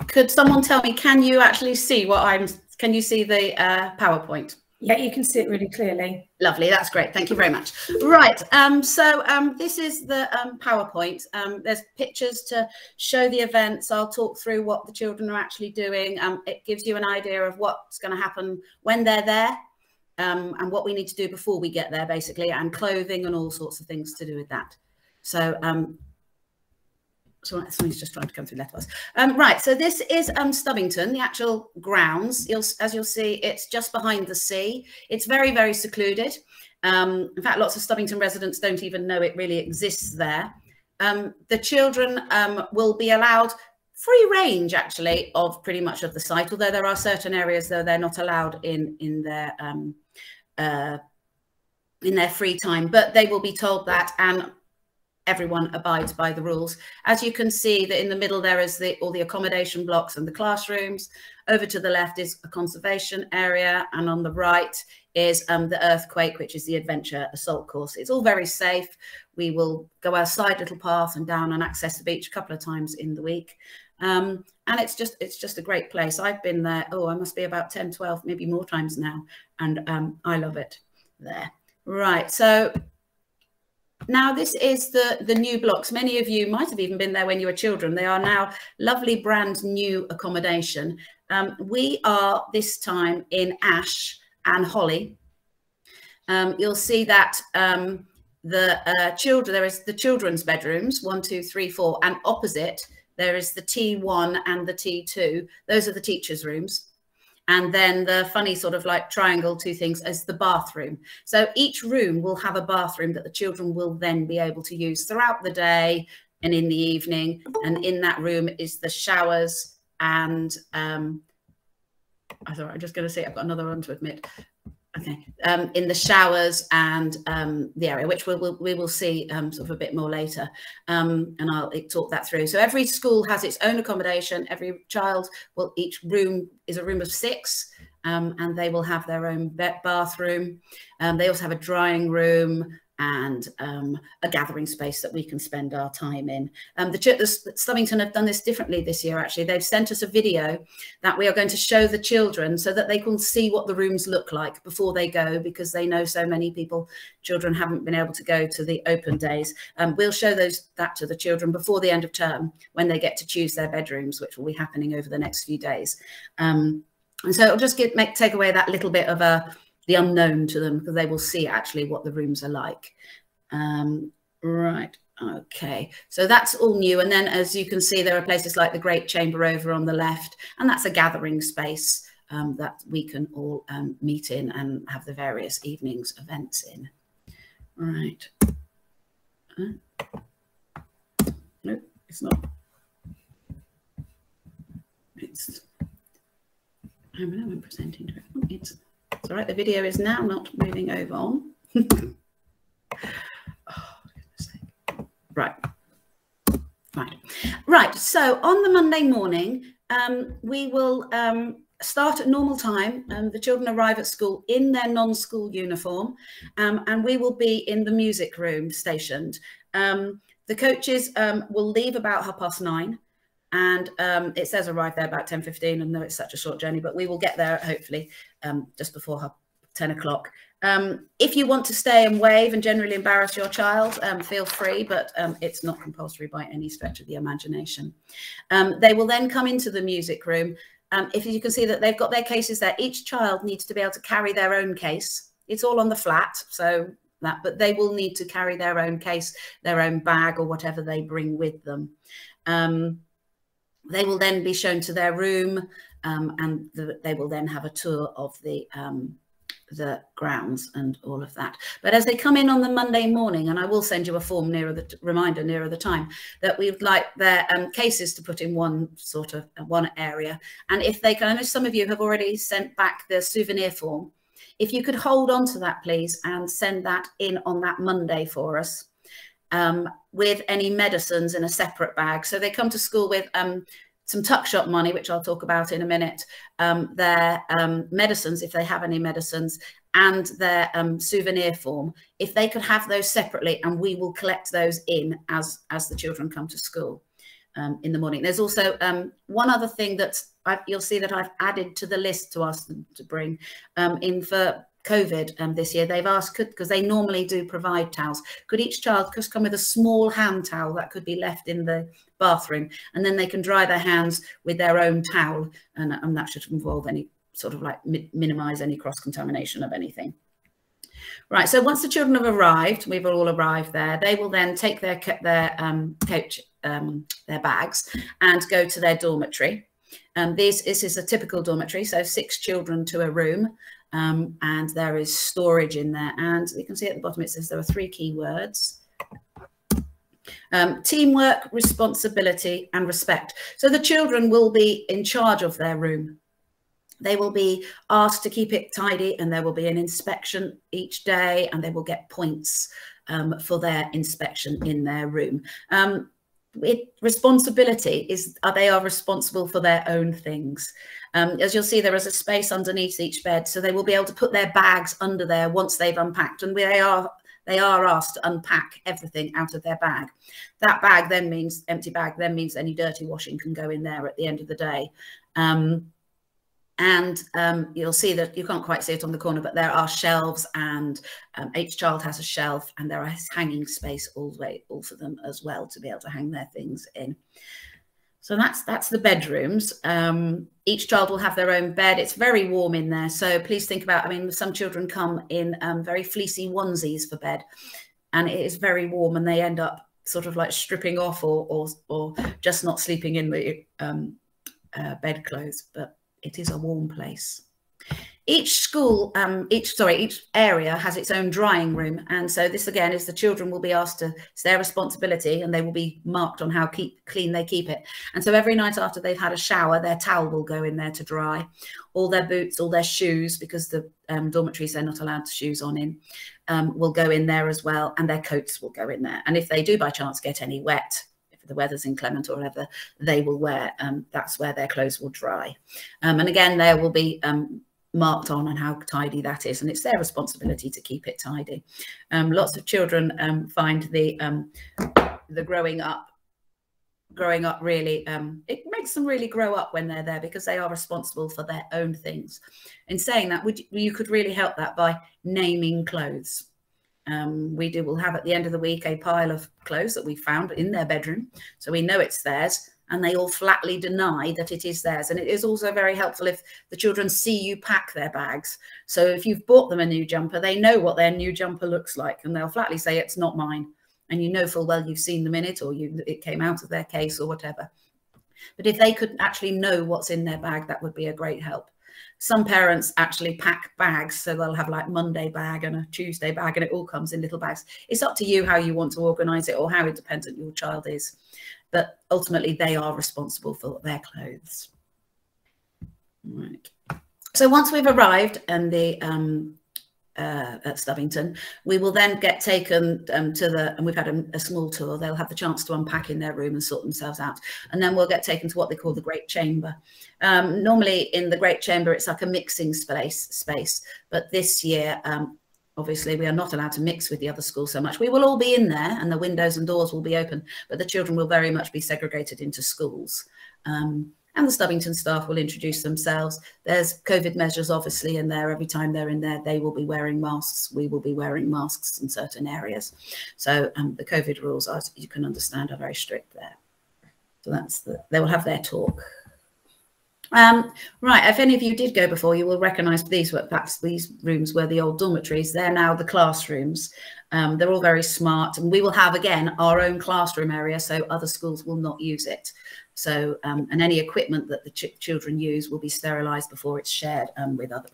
Could someone tell me, can you actually see can you see the PowerPoint? Yeah, you can see it really clearly. Lovely, that's great. Thank you very much. Right, this is the PowerPoint. There's pictures to show the events. I'll talk through what the children are actually doing. It gives you an idea of what's going to happen when they're there, and what we need to do before we get there, basically, and clothing and all sorts of things to do with that. So, somebody's just trying to come through left of us. Right, so this is Stubbington, the actual grounds. As you'll see, it's just behind the sea. It's very, very secluded. In fact, lots of Stubbington residents don't even know it really exists there. The children will be allowed free range, actually, of pretty much of the site, although there are certain areas though they're not allowed in their free time, but they will be told that, and everyone abides by the rules. As you can see, that in the middle there is all the accommodation blocks and the classrooms. Over to the left is a conservation area, and on the right is the earthquake, which is the adventure assault course. It's all very safe. We will go our side little path and down and access the beach a couple of times in the week. And it's just a great place. I've been there, I must be about 10, 12, maybe more times now. And I love it there. Right, so now this is the new blocks. Many of you might have even been there when you were children. They are now lovely brand new accommodation. We are this time in ash and holly. You'll see that there is the children's bedrooms, 1, 2, 3, 4, and opposite there is the T1 and the T2. Those are the teachers' rooms. And then the funny sort of like triangle, two things, is the bathroom. So each room will have a bathroom that the children will then be able to use throughout the day and in the evening. And in that room is the showers and I'm just going to say I've got another one to admit. Okay, in the showers and the area, which we will see sort of a bit more later, and I'll talk that through. So every school has its own accommodation. Every child will, each room is a room of 6, and they will have their own bathroom. They also have a drying room and a gathering space that we can spend our time in. The Stubbington have done this differently this year, actually. They've sent us a video that we are going to show the children so that they can see what the rooms look like before they go, because they know so many children haven't been able to go to the open days. We'll show that to the children before the end of term when they get to choose their bedrooms, which will be happening over the next few days. And so it'll just take away that little bit of the unknown to them, because they will see actually what the rooms are like. Right, okay, so that's all new. And then as you can see, there are places like the Great Chamber over on the left, and that's a gathering space that we can all meet in and have the various evenings events in. Right. No, it's not. I'm presenting to everyone. It's all right, the video is now not moving over on. Oh, goodness sake. Right, so on the Monday morning, we will start at normal time. The children arrive at school in their non-school uniform, and we will be in the music room stationed. The coaches will leave about 9:30. And it says arrive there about 10:15, and though it's such a short journey, but we will get there hopefully just before 10 o'clock. If you want to stay and wave and generally embarrass your child, feel free, but it's not compulsory by any stretch of the imagination. They will then come into the music room. If you can see that they've got their cases there, each child needs to be able to carry their own case. It's all on the flat, so but they will need to carry their own case, their own bag, or whatever they bring with them. They will then be shown to their room, and they will then have a tour of the grounds and all of that. But as they come in on the Monday morning, and I will send you a form reminder nearer the time, that we would like their cases to put in one area. And if they can, I know some of you have already sent back the souvenir form. If you could hold on to that, please, and send that in on that Monday for us. With any medicines in a separate bag. So they come to school with some tuck shop money, which I'll talk about in a minute, their medicines, if they have any medicines, and their souvenir form. If they could have those separately, and we will collect those in as the children come to school. in the morning. There's also one other thing that you'll see that I've added to the list to ask them to bring in for COVID this year. They've asked, because they normally do provide towels, could each child just come with a small hand towel that could be left in the bathroom, and then they can dry their hands with their own towel, and that should involve any sort of like minimize any cross-contamination of anything. Right, so once the children have arrived, we've all arrived there, they will then take their bags and go to their dormitory. This is a typical dormitory, so 6 children to a room, and there is storage in there. And you can see at the bottom it says there are 3 key words. Teamwork, responsibility, and respect. So the children will be in charge of their room. They will be asked to keep it tidy, and there will be an inspection each day, and they will get points for their inspection in their room. Responsibility is they are responsible for their own things. As you'll see, there is a space underneath each bed, so they will be able to put their bags under there once they've unpacked, and they are asked to unpack everything out of their bag. That bag then means, empty bag then means any dirty washing can go in there at the end of the day. You'll see that you can't quite see it on the corner, but there are shelves, and each child has a shelf, and there is hanging space all for them as well to be able to hang their things in. So that's the bedrooms. Each child will have their own bed. It's very warm in there, so please think about, I mean, some children come in very fleecy onesies for bed, and it is very warm, and they end up sort of like stripping off or just not sleeping in the bedclothes, but it is a warm place. Each area has its own drying room, and so this again is the children will be asked to, it's their responsibility, and they will be marked on how clean they keep it. And so every night after they've had a shower, their towel will go in there to dry. All their boots, all their shoes, because the dormitories they're not allowed shoes on in, will go in there as well, and their coats will go in there. And if they do by chance get any wet, the weather's inclement or whatever, they will wear, that's where their clothes will dry. And again, there will be marked on how tidy that is, and it's their responsibility to keep it tidy. Lots of children find the growing up really, it makes them really grow up when they're there, because they are responsible for their own things. In saying that, you could really help that by naming clothes. We'll have at the end of the week a pile of clothes that we found in their bedroom, so we know it's theirs, and they all flatly deny that it is theirs. And it is also very helpful if the children see you pack their bags. So if you've bought them a new jumper, they know what their new jumper looks like, and they'll flatly say it's not mine, and you know full well you've seen them in it, or it came out of their case or whatever. But if they could actually know what's in their bag, that would be a great help. Some parents actually pack bags, so they'll have like Monday bag and a Tuesday bag, and it all comes in little bags. It's up to you how you want to organise it, or how independent your child is, but ultimately they are responsible for their clothes. Right. So once we've arrived and at Stubbington, we will then get taken and we've had a small tour. They'll have the chance to unpack in their room and sort themselves out, and then we'll get taken to what they call the Great Chamber. Normally in the Great Chamber it's like a mixing space, but this year obviously we are not allowed to mix with the other schools so much. We will all be in there, and the windows and doors will be open, but the children will very much be segregated into schools. And the Stubbington staff will introduce themselves. There's COVID measures obviously in there. Every time they're in there, they will be wearing masks. We will be wearing masks in certain areas. So the COVID rules, as you can understand, are very strict there. So they will have their talk. Right, if any of you did go before, you will recognise these rooms were the old dormitories. They're now the classrooms. They're all very smart, and we will have again our own classroom area, so other schools will not use it. So and any equipment that the children use will be sterilised before it's shared with other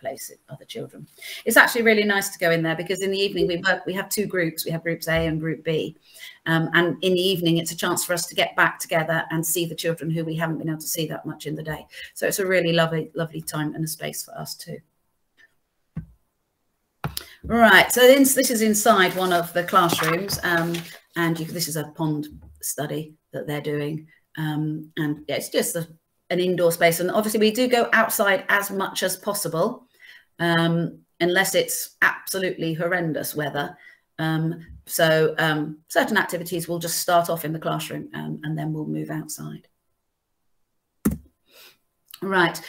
children. It's actually really nice to go in there, because in the evening we have 2 groups. We have groups A and group B, and in the evening it's a chance for us to get back together and see the children who we haven't been able to see that much in the day. So it's a really lovely time and a space for us too. Right, so this is inside one of the classrooms, and this is a pond study that they're doing. And yeah, it's just an indoor space, and obviously we do go outside as much as possible, unless it's absolutely horrendous weather. Certain activities will just start off in the classroom and then we'll move outside. Right,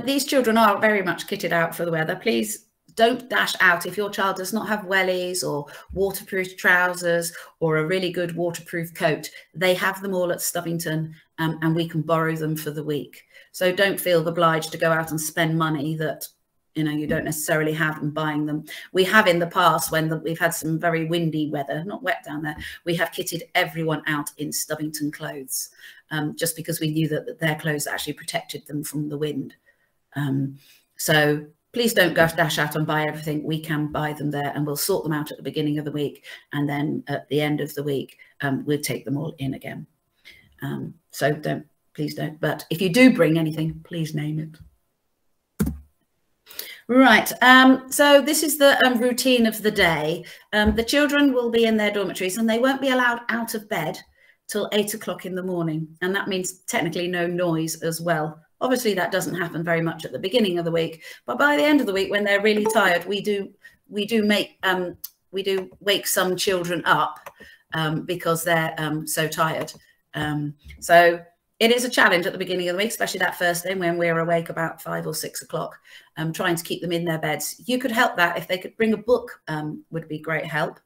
these children are very much kitted out for the weather. Please don't dash out if your child does not have wellies or waterproof trousers or a really good waterproof coat. They have them all at Stubbington and we can borrow them for the week. So don't feel obliged to go out and spend money that you don't necessarily have and buying them. We have in the past, when we've had some very windy weather, not wet down there, we have kitted everyone out in Stubbington clothes, just because we knew that their clothes actually protected them from the wind. So please don't go dash out and buy everything. We can buy them there and we'll sort them out at the beginning of the week. And then at the end of the week, we'll take them all in again. So please don't. But if you do bring anything, please name it. Right, so this is the routine of the day. The children will be in their dormitories and they won't be allowed out of bed till 8 o'clock in the morning. And that means technically no noise as well. Obviously, that doesn't happen very much at the beginning of the week, but by the end of the week, when they're really tired, we do wake some children up because they're so tired. So it is a challenge at the beginning of the week, especially that first day when we're awake about 5 or 6 o'clock, trying to keep them in their beds. You could help that if they could bring a book, would be great help,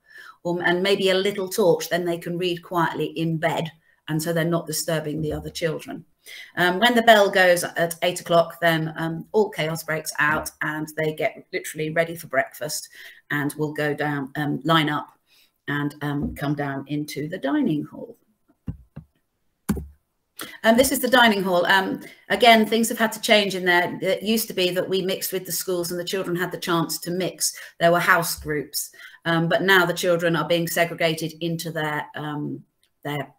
and maybe a little torch, then they can read quietly in bed, and so they're not disturbing the other children. When the bell goes at 8 o'clock, then all chaos breaks out and they get literally ready for breakfast and will go down, line up and come down into the dining hall. This is the dining hall. Again, things have had to change in there. It used to be that we mixed with the schools and the children had the chance to mix. There were house groups, but now the children are being segregated into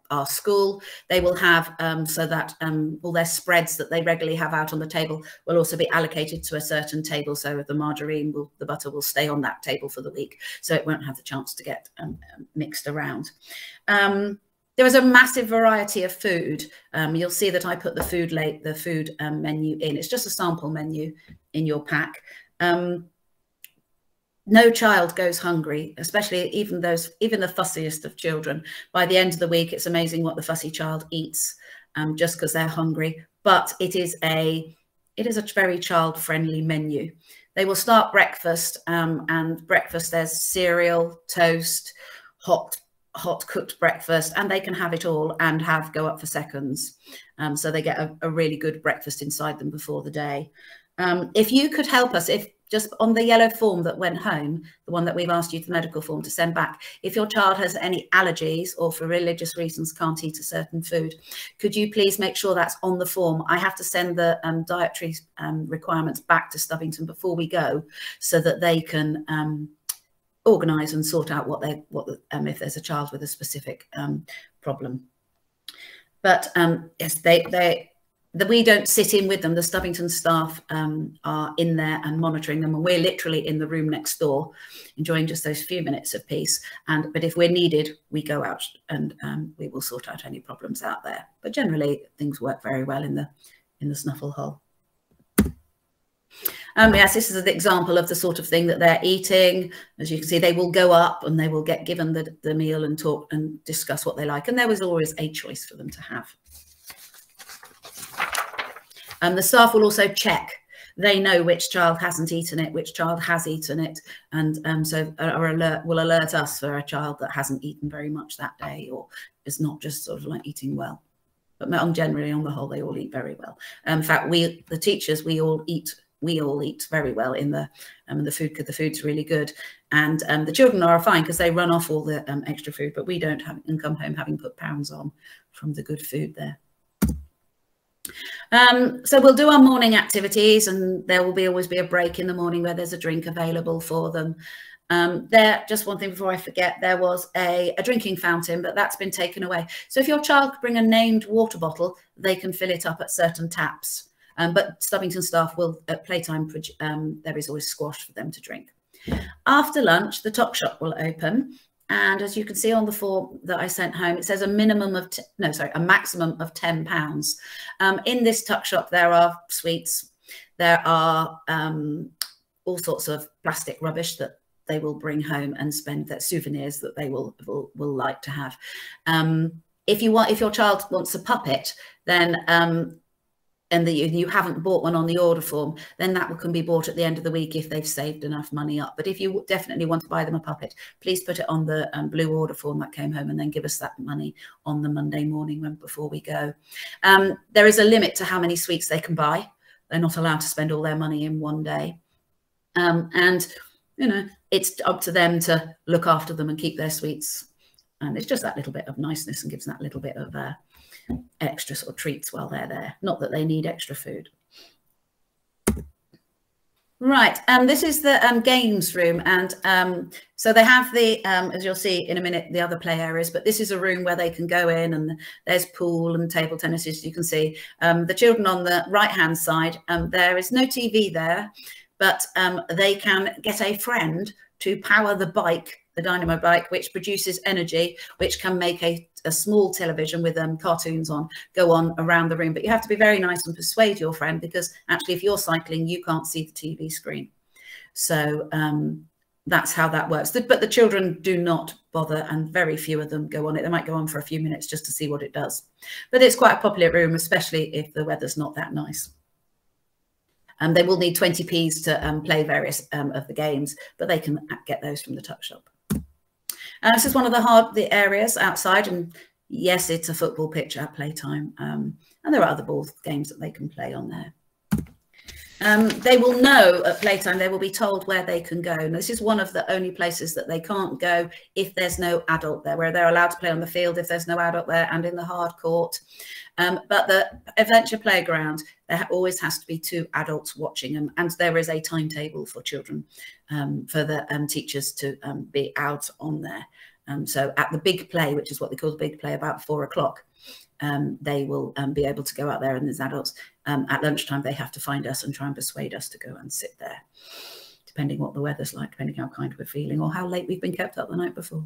our school. They will have so that all their spreads that they regularly have out on the table will also be allocated to a certain table. So the margarine, the butter will stay on that table for the week, so it won't have the chance to get mixed around. There is a massive variety of food. You'll see that I put the food menu in. It's just a sample menu in your pack. No child goes hungry, especially even the fussiest of children. By the end of the week, it's amazing what the fussy child eats, just because they're hungry. But it is a very child-friendly menu. They will start breakfast, and breakfast, there's cereal, toast, hot cooked breakfast, and they can have it all and go up for seconds. So they get a really good breakfast inside them before the day. If you could help us, if just on the yellow form that went home, the one that we've asked you, the medical form, to send back, if your child has any allergies or for religious reasons can't eat a certain food, could you please make sure that's on the form? I have to send the dietary requirements back to Stubbington before we go, so that they can organise and sort out if there's a child with a specific problem. But yes, we don't sit in with them. The Stubbington staff are in there and monitoring them, and we're literally in the room next door, enjoying just those few minutes of peace. But if we're needed, we go out and we will sort out any problems out there. But generally, things work very well in the snuffle hole. Yes, this is an example of the sort of thing that they're eating. As you can see, they will go up and they will get given the meal and talk and discuss what they like. And there was always a choice for them to have. The staff will also check. They know which child hasn't eaten it, which child has eaten it. And so will alert us for a child that hasn't eaten very much that day, or is not just sort of like eating well. But generally, on the whole, they all eat very well. In fact, the teachers, we all eat very well in the food, because the food's really good. And the children are fine because they run off all the extra food, but we don't have, and come home having put pounds on from the good food there. So we'll do our morning activities, and there will always be a break in the morning where there's a drink available for them. Just one thing before I forget, there was a drinking fountain, but that's been taken away. So if your child could bring a named water bottle, they can fill it up at certain taps. But Stubbington staff will, at playtime, there is always squash for them to drink. After lunch, the top shop will open. And as you can see on the form that I sent home, it says a maximum of £10. In this tuck shop, there are sweets. There are all sorts of plastic rubbish that they will bring home and spend, their souvenirs that they will like to have. If your child wants a puppet, then and you haven't bought one on the order form, then that can be bought at the end of the week if they've saved enough money up. But if you definitely want to buy them a puppet, please put it on the blue order form that came home, and then give us that money on the Monday morning before we go. There is a limit to how many sweets they can buy. They're not allowed to spend all their money in one day. And, you know, it's up to them to look after them and keep their sweets. And it's just that little bit of niceness and gives that little bit of extra sort of treats while they're there. Not that they need extra food. Right, this is the games room, and so they have the, as you'll see in a minute, the other play areas, but this is a room where they can go in, and there's pool and table tennis, as you can see. The children on the right-hand side, there is no TV there, but they can get a friend to power the bike, the dynamo bike, which produces energy, which can make a small television with cartoons on go on around the room. But you have to be very nice and persuade your friend, because actually if you're cycling, you can't see the TV screen. So that's how that works. But the children do not bother, and very few of them go on it. They might go on for a few minutes just to see what it does. But it's quite a popular room, especially if the weather's not that nice. They will need 20p's to play various of the games, but they can get those from the tuck shop. This is one of the areas outside, and yes, it's a football pitch at playtime, and there are other ball games that they can play on there. They will know at playtime, they will be told where they can go. And this is one of the only places that they can't go if there's no adult there, where they're allowed to play on the field if there's no adult there, and in the hard court. But the adventure playground, there always has to be 2 adults watching them, and there is a timetable for children, for the teachers to be out on there. So at the big play, which is what they call the big play, about 4 o'clock, they will be able to go out there, and as adults, at lunchtime, they have to find us and try and persuade us to go and sit there, depending what the weather's like, depending how kind we're feeling, or how late we've been kept up the night before.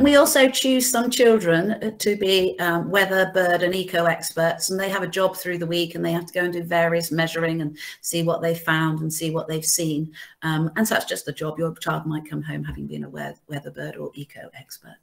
We also choose some children to be weather, bird and eco experts, and they have a job through the week, and they have to go and do various measuring and see what they've found and see what they've seen. And so that's just a job. Your child might come home having been a weather, bird or eco expert.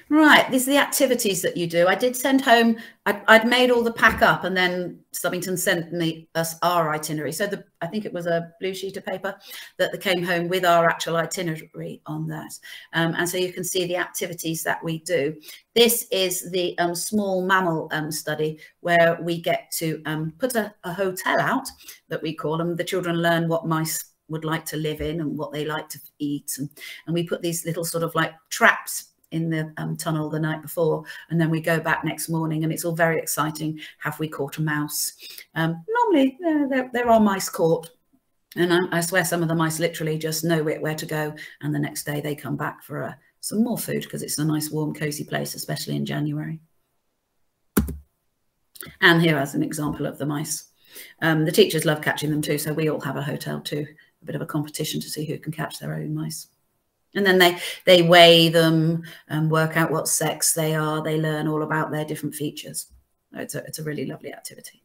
Right, these are the activities that you do. I did send home, I'd made all the pack up, and then Stubbington sent us our itinerary. So I think it was a blue sheet of paper that came home with our actual itinerary on that. And so you can see the activities that we do. This is the small mammal study, where we get to put a hotel out, that we call them. The children learn what mice would like to live in and what they like to eat. And we put these little sort of like traps in the tunnel the night before, and then we go back next morning, and it's all very exciting. Have we caught a mouse? Normally there are mice caught, and I swear some of the mice literally just know where to go, and the next day they come back for some more food, because it's a nice warm cozy place, especially in January. And here as an example of the mice. The teachers love catching them too, so we all have a hotel too, a bit of a competition to see who can catch their own mice. And then they weigh them and work out what sex they are. They learn all about their different features. It's a really lovely activity.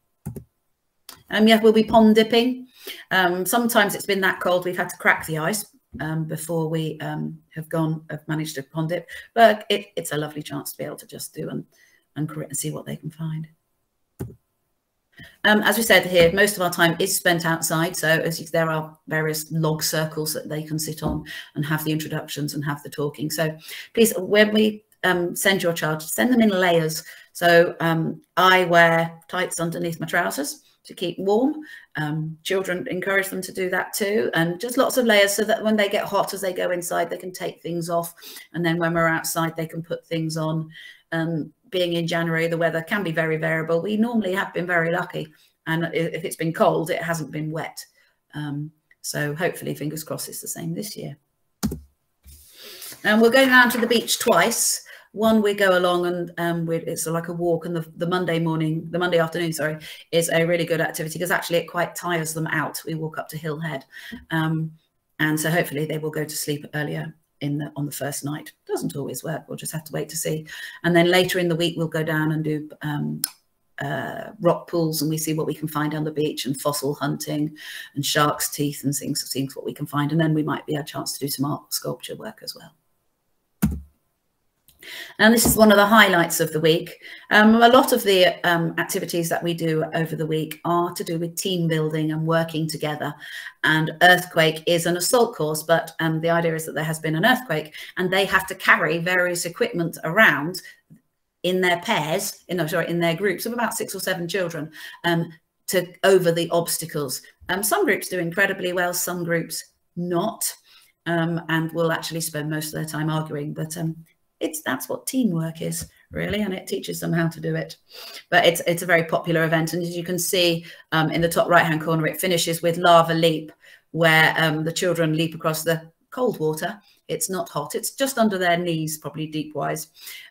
Yeah, we'll be pond dipping. Sometimes it's been that cold we've had to crack the ice before we have managed to pond dip. But it's a lovely chance to be able to just do and see what they can find. As we said here, most of our time is spent outside. So there are various log circles that they can sit on and have the introductions and have the talking. So please, when we send your child, send them in layers. So I wear tights underneath my trousers to keep warm. Children, encourage them to do that too. And just lots of layers, so that when they get hot as they go inside, they can take things off. And then when we're outside, they can put things on. Being in January, the weather can be very variable. We normally have been very lucky, and if it's been cold, it hasn't been wet. So hopefully, fingers crossed, it's the same this year. And we're going down to the beach twice. One, we go along and it's like a walk, and the Monday afternoon, sorry, is a really good activity, because actually it quite tires them out. We walk up to Hill Head, and so hopefully they will go to sleep earlier on the first night. Doesn't always work, we'll just have to wait to see. And then later in the week we'll go down and do rock pools, and we see what we can find on the beach, and fossil hunting and shark's teeth and things what we can find. And then we might be a chance to do some art sculpture work as well. And this is one of the highlights of the week. A lot of the activities that we do over the week are to do with team building and working together. And earthquake is an assault course, but the idea is that there has been an earthquake and they have to carry various equipment around in their pairs, in their groups of about 6 or 7 children, to over the obstacles. Some groups do incredibly well, some groups not, and will actually spend most of their time arguing. But that's what teamwork is, really, and it teaches them how to do it. But it's a very popular event, and as you can see in the top right hand corner, it finishes with lava leap, where the children leap across the cold water. It's not hot, it's just under their knees, probably deep wise,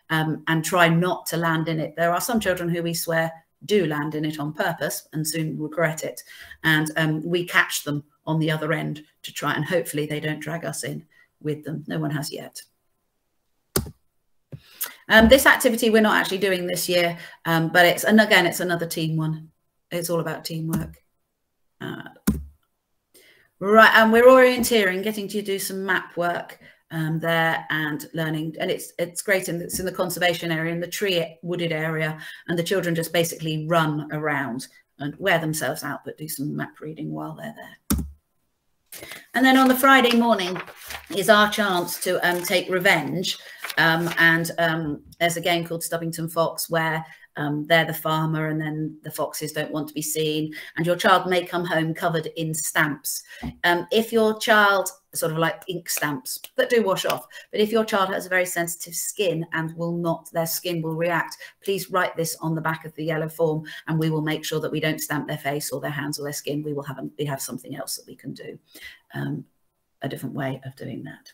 and try not to land in it. There are some children who we swear do land in it on purpose and soon regret it, and we catch them on the other end to try, and hopefully they don't drag us in with them. No one has yet. This activity we're not actually doing this year, but it's another team one. It's all about teamwork. Right, and we're orienteering, getting to do some map work there and learning, and it's great, and it's in the conservation area, in the tree wooded area, and the children just basically run around and wear themselves out, but do some map reading while they're there. And then on the Friday morning is our chance to take revenge, and there's a game called Stubbington Fox, where they're the farmer and then the foxes don't want to be seen, and your child may come home covered in stamps. If your child, sort of like ink stamps that do wash off, but if your child has a very sensitive skin and their skin will react, please write this on the back of the yellow form, and we will make sure that we don't stamp their face or their hands or their skin. We have something else that we can do, a different way of doing that.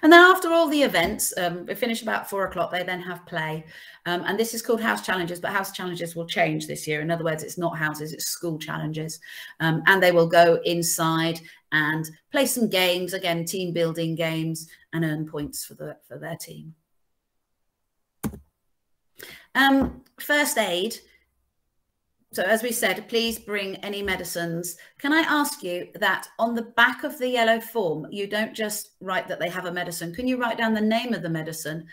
And then after all the events, we finish about 4 o'clock, they then have play. And this is called House Challenges, but House Challenges will change this year. In other words, it's not houses, it's school challenges. And they will go inside and play some games, again, team building games, and earn points for their team. First aid. So as we said, please bring any medicines. Can I ask you that on the back of the yellow form, you don't just write that they have a medicine. Can you write down the name of the medicine,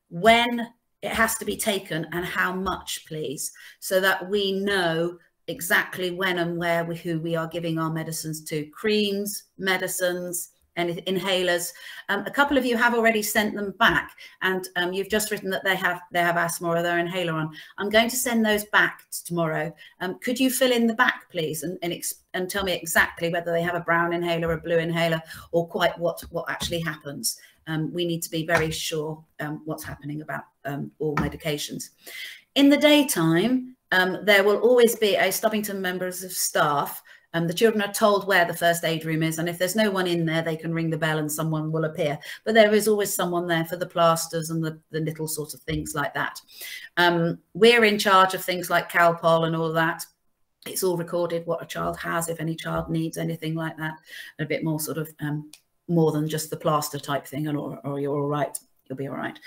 when it has to be taken, and how much, please, so that we know exactly when and where who we are giving our medicines to? Creams, medicines, and inhalers. A couple of you have already sent them back, and you've just written that they have asthma or their inhaler on. I'm going to send those back tomorrow. Could you fill in the back, please, and tell me exactly whether they have a brown inhaler, a blue inhaler, or quite what actually happens. We need to be very sure what's happening about all medications. In the daytime, there will always be a Stubbington members of staff. The children are told where the first aid room is, and if there's no one in there, they can ring the bell and someone will appear. But there is always someone there for the plasters and the little sort of things like that. We're in charge of things like Calpol and all of that. It's all recorded what a child has, if any child needs anything like that. A bit more sort of more than just the plaster type thing, or you're all right, you'll be all right.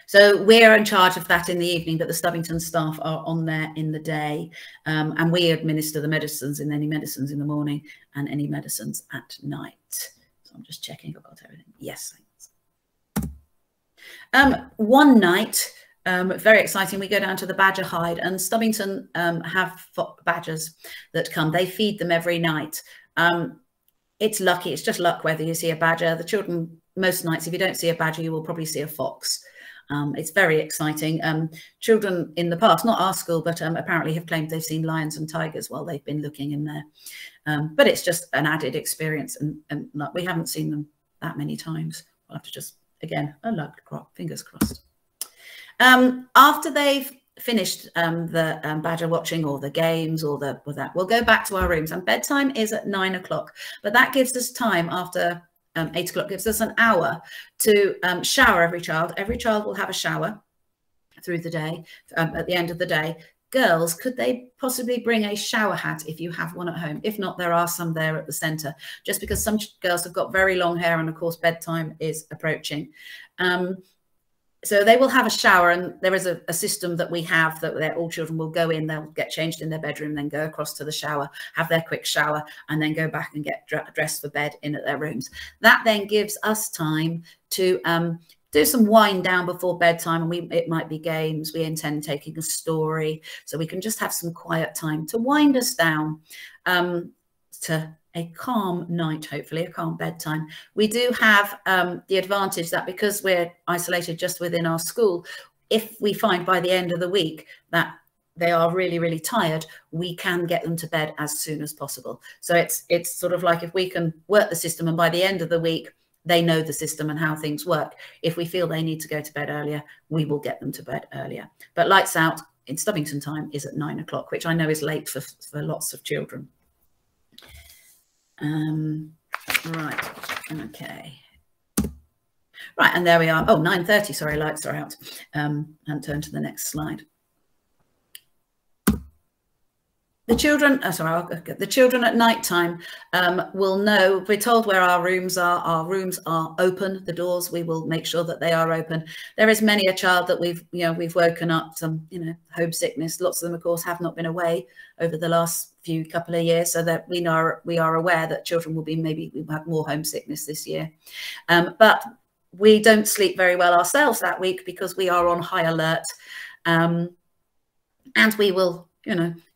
So we're in charge of that in the evening, but the Stubbington staff are on there in the day, and we administer the medicines, and any medicines in the morning and any medicines at night. So I'm just checking I've got everything. Yes, thanks. One night, very exciting, we go down to the badger hide, and Stubbington have badgers that come. They feed them every night. It's lucky, it's just luck whether you see a badger. The children, most nights, if you don't see a badger, you will probably see a fox. It's very exciting. Children in the past, not our school, but apparently have claimed they've seen lions and tigers while they've been looking in there. But it's just an added experience, and we haven't seen them that many times. We'll have to just, again, fingers crossed. After they've finished the badger watching or the games or that, we'll go back to our rooms, and bedtime is at 9 o'clock. But that gives us time after 8 o'clock, gives us an hour to shower every child. Every child will have a shower through the day, at the end of the day. Girls, could they possibly bring a shower hat if you have one at home? If not, there are some there at the centre, just because some girls have got very long hair, and of course bedtime is approaching. So they will have a shower, and there is a system that we have that all children will go in, they'll get changed in their bedroom, then go across to the shower, have their quick shower, and then go back and get dressed for bed in at their rooms. That then gives us time to do some wind down before bedtime, and it might be games. We intend taking a story, so we can just have some quiet time to wind us down to a calm night, hopefully a calm bedtime. We do have the advantage that because we're isolated just within our school, if we find by the end of the week that they are really, really tired, we can get them to bed as soon as possible. So it's sort of like if we can work the system and by the end of the week, they know the system and how things work. If we feel they need to go to bed earlier, we will get them to bed earlier. But lights out in Stubbington time is at 9 o'clock, which I know is late for lots of children. Right, okay. Right, and there we are. Oh, 9:30, sorry, lights are out. And turn to the next slide. The children, the children at night time will know, we're told where our rooms are. Our rooms are open, the doors, we will make sure that they are open. There is many a child that we've woken up, some, homesickness. Lots of them, of course, have not been away over the last couple of years, so that we are aware that children will be, maybe we have more homesickness this year. But we don't sleep very well ourselves that week because we are on high alert. And we will,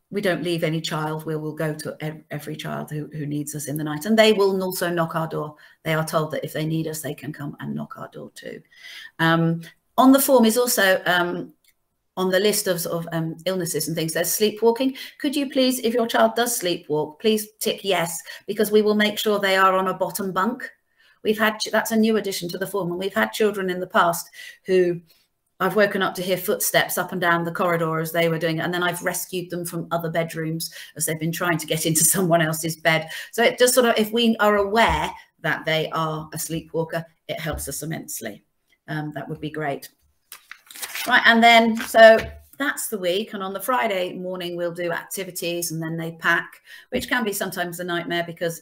we don't leave any child. We will go to every child who needs us in the night, and they will also knock our door. They are told that if they need us, they can come and knock our door too. On the form is also on the list of sort of illnesses and things, there's sleepwalking. Could you please, if your child does sleepwalk, please tick yes, because we will make sure they are on a bottom bunk. That's a new addition to the form, and we've had children in the past who I've woken up to hear footsteps up and down the corridor as they were doing it, and then I've rescued them from other bedrooms as they've been trying to get into someone else's bed. So it just sort of, if we are aware that they are a sleepwalker, it helps us immensely. That would be great. Right, and then, so that's the week, and on the Friday morning we'll do activities, and then they pack, which can be sometimes a nightmare because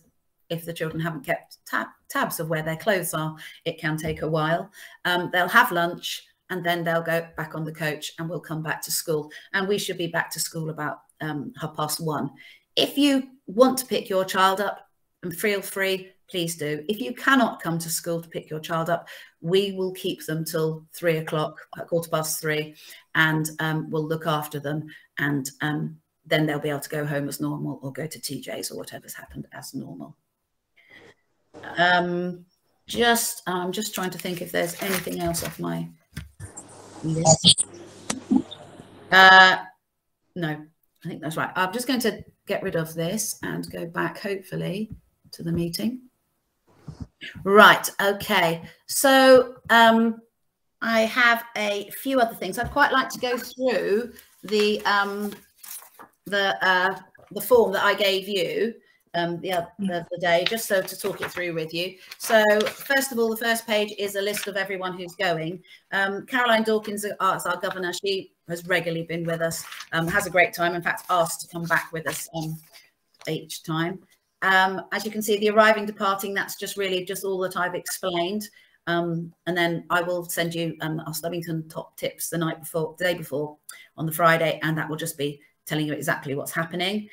if the children haven't kept tabs of where their clothes are, it can take a while. They'll have lunch, and then they'll go back on the coach and we'll come back to school. And we should be back to school about 1:30. If you want to pick your child up, and feel free, please do. If you cannot come to school to pick your child up, we will keep them till 3 o'clock, 3:15, and we'll look after them. And then they'll be able to go home as normal or go to TJ's or whatever's happened as normal. I'm just trying to think if there's anything else off my list. No, I think that's right. I'm just going to get rid of this and go back, hopefully, to the meeting. Right, okay. So I have a few other things. I'd quite like to go through the form that I gave you the other day, just so to talk it through with you. So first of all, the first page is a list of everyone who's going. Caroline Dawkins, as our governor, she has regularly been with us, has a great time, in fact asked to come back with us each time. As you can see, the arriving, departing, that's just really just all that I've explained. And then I will send you our Stubbington top tips the day before on the Friday, and that will just be telling you exactly what's happening.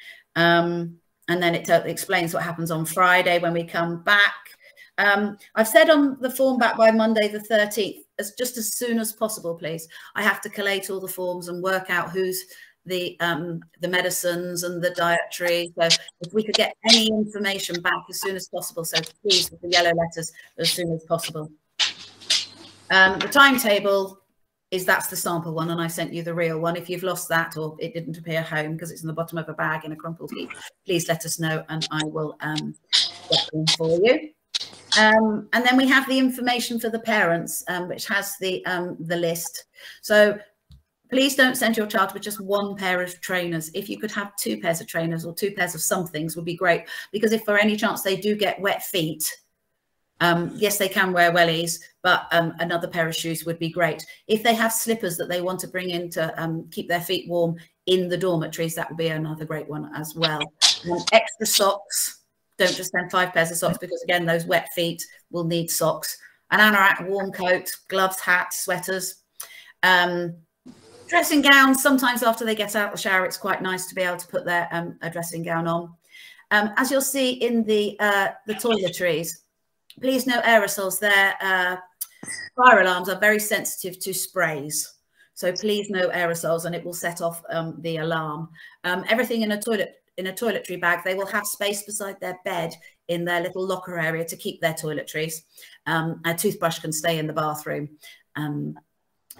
And then it explains what happens on Friday when we come back. I've said on the form back by Monday the 13th, just as soon as possible, please. I have to collate all the forms and work out who's the medicines and the dietary. So if we could get any information back as soon as possible, so please, with the yellow letters, as soon as possible. The timetable that's the sample one, and I sent you the real one. If you've lost that or it didn't appear home because it's in the bottom of a bag in a crumpled heap, please let us know and I will get them for you. And then we have the information for the parents, which has the list. So please don't send your child with just one pair of trainers. If you could have 2 pairs of trainers or 2 pairs of somethings would be great, because if for any chance they do get wet feet, yes, they can wear wellies, but another pair of shoes would be great. If they have slippers that they want to bring in to keep their feet warm in the dormitories, that would be another great one as well. Extra socks. Don't just send 5 pairs of socks, because again, those wet feet will need socks. An anorak, warm coat, gloves, hat, sweaters. Dressing gowns, sometimes after they get out of the shower, it's quite nice to be able to put their a dressing gown on. As you'll see in the toiletries, please no aerosols. Their fire alarms are very sensitive to sprays. So please no aerosols, and it will set off the alarm. Everything in a toiletry bag, they will have space beside their bed in their little locker area to keep their toiletries. A toothbrush can stay in the bathroom.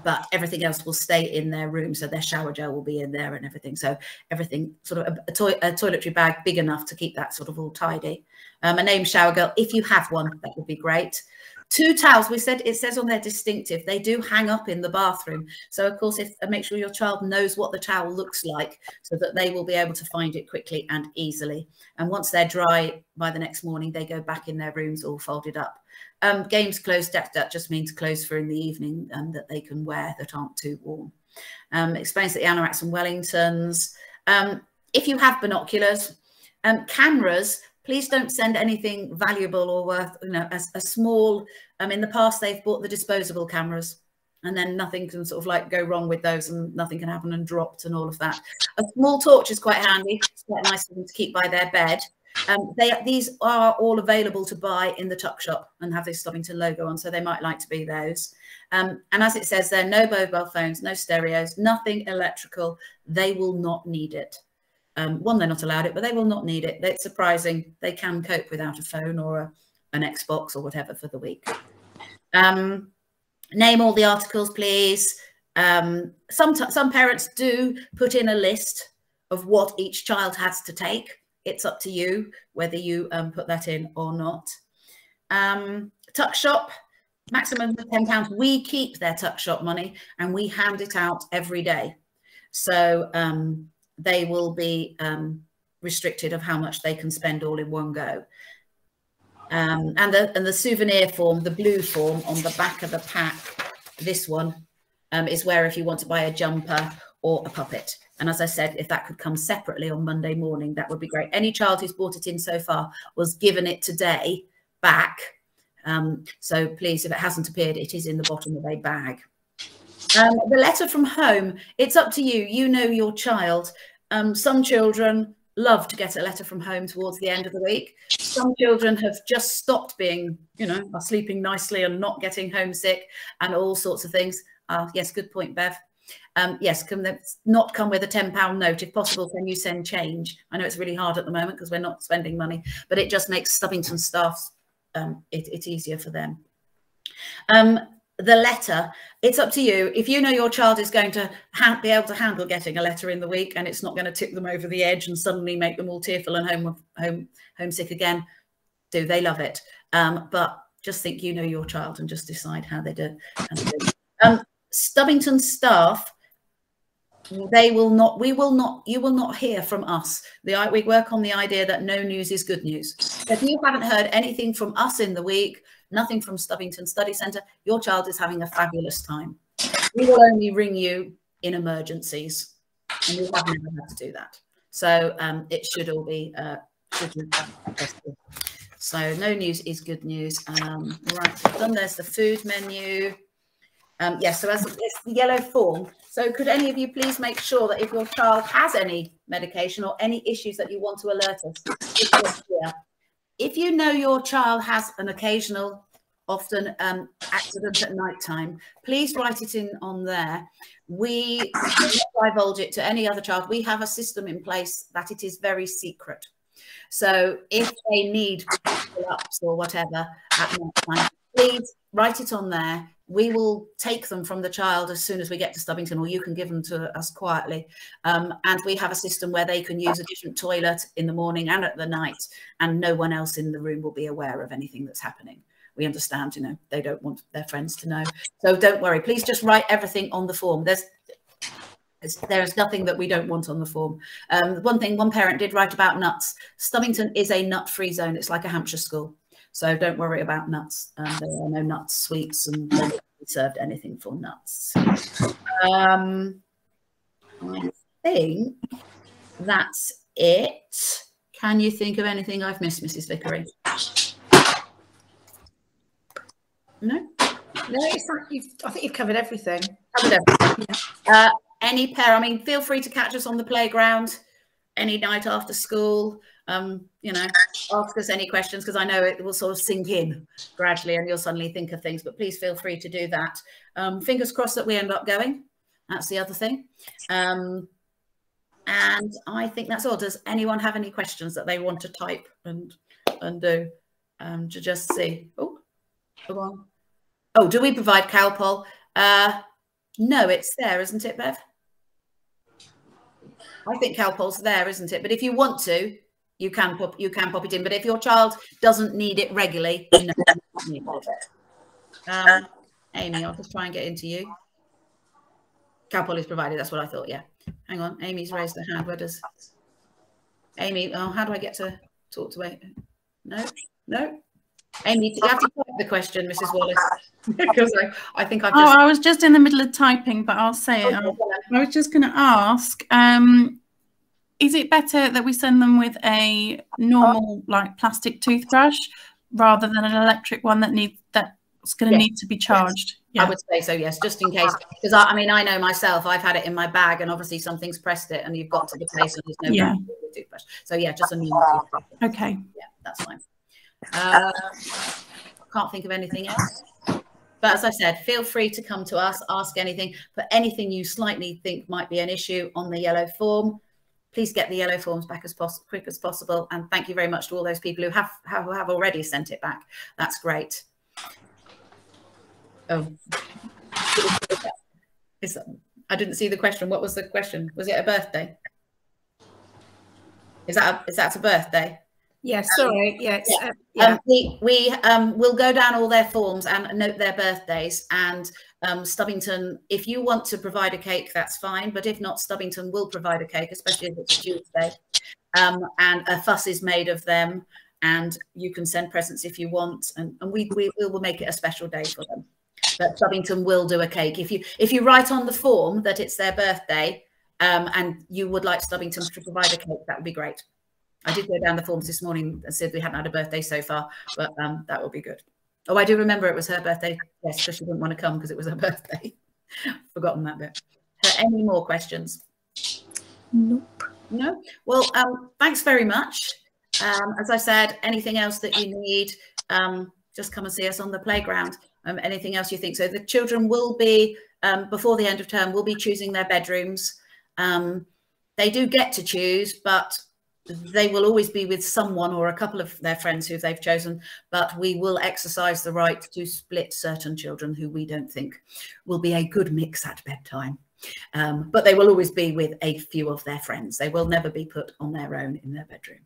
But everything else will stay in their room. So their shower gel will be in there and everything. So everything sort of a toiletry bag big enough to keep that sort of all tidy. A named shower girl, if you have one, that would be great. 2 towels, we said, it says on their distinctive, they do hang up in the bathroom. So of course, make sure your child knows what the towel looks like so that they will be able to find it quickly and easily. And once they're dry by the next morning, they go back in their rooms all folded up. Games clothes, that just means clothes for in the evening that they can wear that aren't too warm. Explains that the anoraks and Wellingtons. If you have binoculars, cameras, please don't send anything valuable or worth, a small, in the past they've bought the disposable cameras and then nothing can sort of like go wrong with those and nothing can happen and dropped and all of that. A small torch is quite handy. It's quite nice for them to keep by their bed. These are all available to buy in the tuck shop and have this Stubbington logo on, so they might like to be those. And as it says there, no mobile phones, no stereos, nothing electrical. They will not need it. One, they're not allowed it, but they will not need it. It's surprising. They can cope without a phone or an Xbox or whatever for the week. Name all the articles, please. Some parents do put in a list of what each child has to take. It's up to you whether you put that in or not. Tuck shop, maximum of £10. We keep their tuck shop money and we hand it out every day. So they will be restricted of how much they can spend all in one go. And the souvenir form, the blue form on the back of the pack, this one is where if you want to buy a jumper or a puppet. And as I said, if that could come separately on Monday morning, that would be great. Any child who's bought it in so far was given it today back. So please, if it hasn't appeared, it is in the bottom of a bag. The letter from home, it's up to you. You know your child. Some children love to get a letter from home towards the end of the week. Some children have just stopped being, are sleeping nicely and not getting homesick and all sorts of things. Yes, good point, Bev. Yes, can they not come with a £10 note? If possible, can you send change? I know it's really hard at the moment because we're not spending money, but it just makes Stubbington staff, it's easier for them. The letter, it's up to you. If you know your child is going to be able to handle getting a letter in the week and it's not going to tip them over the edge and suddenly make them all tearful and homesick again, they love it. But just think you know your child and just decide how they do. Stubbington staff, you will not hear from us. We work on the idea that no news is good news. So if you haven't heard anything from us in the week, nothing from Stubbington Study Centre, your child is having a fabulous time. We will only ring you in emergencies, and we have never had to do that. So it should all be so no news is good news. Right, so done. There's the food menu. Yes, so as it's the yellow form. So could any of you please make sure that if your child has any medication or any issues that you want to alert us, if you know your child has an occasional, often accident at night time, please write it in on there. We don't divulge it to any other child. We have a system in place that it is very secret. So if they need pull-ups or whatever at night time, please write it on there. We will take them from the child as soon as we get to Stubbington, or you can give them to us quietly. And we have a system where they can use a different toilet in the morning and at the night, and no one else in the room will be aware of anything that's happening. We understand, they don't want their friends to know. So don't worry. Please just write everything on the form. There's nothing that we don't want on the form. One parent did write about nuts. Stubbington is a nut-free zone. It's like a Hampshire school. So don't worry about nuts. There are no nuts, sweets, and don't be served anything for nuts. I think that's it. Can you think of anything I've missed, Mrs. Vickery? No? No, I think you've covered everything. covered everything. Any pair, I mean, feel free to catch us on the playground any night after school. You know, ask us any questions, because I know it will sort of sink in gradually and you'll suddenly think of things, but please feel free to do that. Fingers crossed that we end up going. That's the other thing. And I think that's all. Does anyone have any questions that they want to type and do to just see? Oh, come on. Oh, do we provide Calpol? No, it's there, isn't it, Bev? I think Calpol's there, isn't it? But if you want to, you can pop it in. But if your child doesn't need it regularly, no, you don't need it. Amy, I'll just try and get into you. Calpol is provided. That's what I thought. Yeah. Hang on. Amy's raised her hand. Where does Amy? Oh, how do I get to talk to Amy? No. Amy, you have to type the question, Mrs. Wallace, because I think I've just... Oh, I was just in the middle of typing, but I'll say it. I was just going to ask, is it better that we send them with a normal, like, plastic toothbrush rather than an electric one that's going to need to be charged? Yes. Yeah. I would say so, yes, just in case. Because, I mean, I know myself, I've had it in my bag and obviously something's pressed it and you've got to the place and there's no toothbrush. So, yeah, just a normal toothbrush. Okay. Yeah, that's fine. Can't think of anything else, but as I said, feel free to come to us, ask anything. For anything you slightly think might be an issue on the yellow form, please get the yellow forms back as quick as possible. And thank you very much to all those people who have already sent it back. That's great. Oh, I didn't see the question. What was the question? Was it a birthday? Is that a birthday? Yes, sorry. Yes. We will go down all their forms and note their birthdays. And Stubbington, if you want to provide a cake, that's fine. But if not, Stubbington will provide a cake, especially if it's Tuesday. And a fuss is made of them. And you can send presents if you want. And we will make it a special day for them. But Stubbington will do a cake. If you write on the form that it's their birthday and you would like Stubbington to provide a cake, that would be great. I did go down the forms this morning and said we hadn't had a birthday so far, but that will be good. Oh, I do remember it was her birthday. Yes, because she didn't want to come because it was her birthday. Forgotten that bit. Any more questions? Nope. No? Well, thanks very much. As I said, anything else that you need, just come and see us on the playground. Anything else you think. So the children will be, before the end of term, will be choosing their bedrooms. They do get to choose, but they will always be with someone or a couple of their friends who they've chosen, but we will exercise the right to split certain children who we don't think will be a good mix at bedtime. But they will always be with a few of their friends. They will never be put on their own in their bedroom.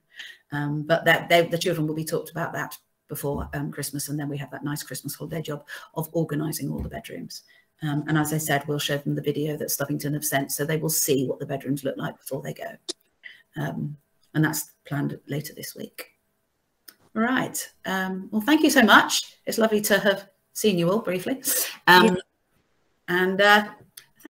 But the children will be talked about that before Christmas, and then we have that nice Christmas holiday job of organising all the bedrooms. And as I said, we'll show them the video that Stubbington have sent, so they will see what the bedrooms look like before they go. And that's planned later this week. All right. Well, thank you so much. It's lovely to have seen you all briefly. And